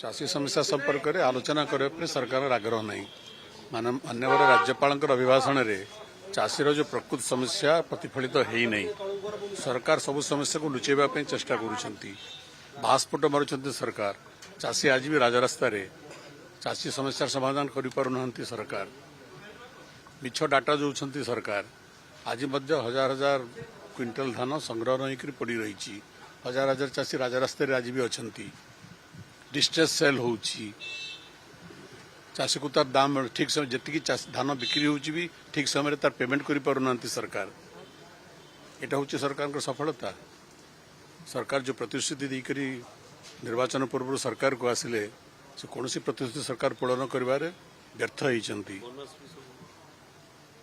चाषी समस्या संपर्क में आलोचना करने सरकार आग्रह नहीं माननीय राज्यपाल अभिभाषण में चाषीर जो प्रकृत समस्या प्रतिफलित हो नहीं सरकार सबु समस्या को लुचेवाई चेष्टा करस्फुट मारुंट सरकार चाषी आज भी राजरास्त चाषी समस्या समाधान कर सरकार मिछ डाटा जो सरकार आज हजार हजार क्विंटल धान संग्रह नहीं पड़ी रही हजार हजार चाषी राजरास्त आज भी अच्छा डिस्ट्रेस सेल हो चाषी को तार दाम ठीक समय जी धान बिक्री हो ठीक समय तार पेमेंट कर पारना सरकार यहाँ हूँ सरकार सफलता सरकार जो प्रतिश्रुति देकर निर्वाचन पूर्व सरकार को आसिले से कौन सी प्रतिश्रुति सरकार पूरण कर व्यर्थ होती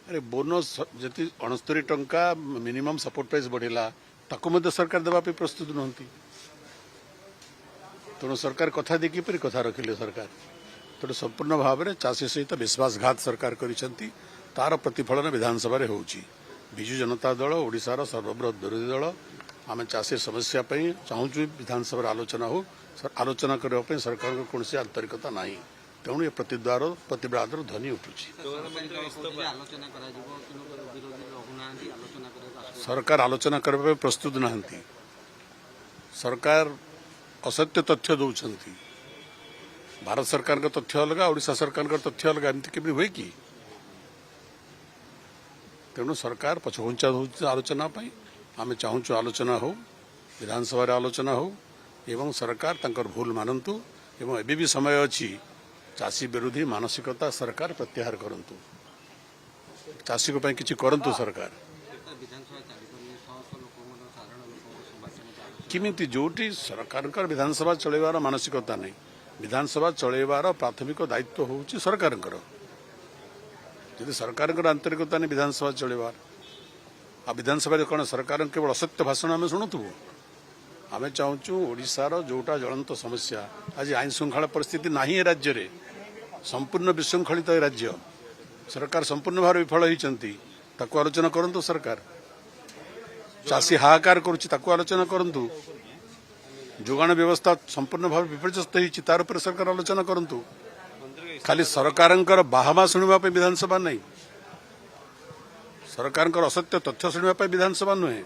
अरे बोनस जी 69 टंका मिनिमम सपोर्ट प्राइस बढ़ेगा ताकू सरकार देवाई प्रस्तुत नुहति तेणु सरकार कथा देखी पर कथा रखिले सरकार तेणु संपूर्ण भाव में चाषी सहित विश्वासघात सरकार करिसेंती तार प्रतिफलन विधानसभा हो विजु जनता दल ओडिशार सर्वबृहत विरोधी दल आम चाषी समस्या चाहूँ विधानसभा आलोचना हो आलोचना करने सरकार को कौन आंतरिकता ना तेणु ये प्रतिवाद ध्वनि उठुची सरकार आलोचना करने प्रस्तुत नहांती सरकार असत्य तथ्य दौरान भारत सरकार का तथ्य अलग ओडिशा सरकार का तथ्य अलग एमती केमी हुए कि तेणु सरकार पछघुंचा आलोचना आम चाहूँ आलोचना हो विधानसभा आलोचना हो एवं सरकार तंकर भूल मानतु एवं एबी भी समय अच्छी चाषी विरोधी मानसिकता सरकार प्रत्याहार करंतु चाषी को किसी करंतु सरकार किमिति जोटी सरकार विधानसभा चलैबार मानसिकता नहीं विधानसभा चलैबार प्राथमिक दायित्व होउछि सरकार यदि सरकार आंतरिकता नहीं विधानसभा चलैबार आ विधानसभा कौन सरकार केवल असत्य भाषण आम शुणुबू आम चाहूँ ओडिशार जोटा ज्वलंत समस्या आज आईन श्रृंखला परिस्थिति ना राज्य में संपूर्ण विशृंखलित राज्य सरकार संपूर्ण भाव विफल होती आलोचना करंतु सरकार चाषी हाहाकार करुच्ची आलोचना करंतु जोगाण व्यवस्था संपूर्ण भाव विपर्यस्त होती तार पर सरकार आलोचना करंतु खाली सरकार बाहमा शुणा विधानसभा नहीं सरकार असत्य तथ्य शुणा विधानसभा नुहे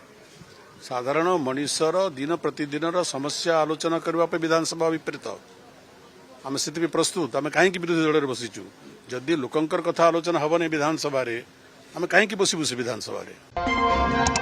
साधारण मनीषर दिन प्रतिदिन समस्या आलोचना करने विधानसभा विपरीत आम से प्रस्तुत आम कहीं विरोधी दल में बसीचु जदि लोकंर कथा आलोचना हेनी विधानसभा आम कहीं बसबू से विधानसभा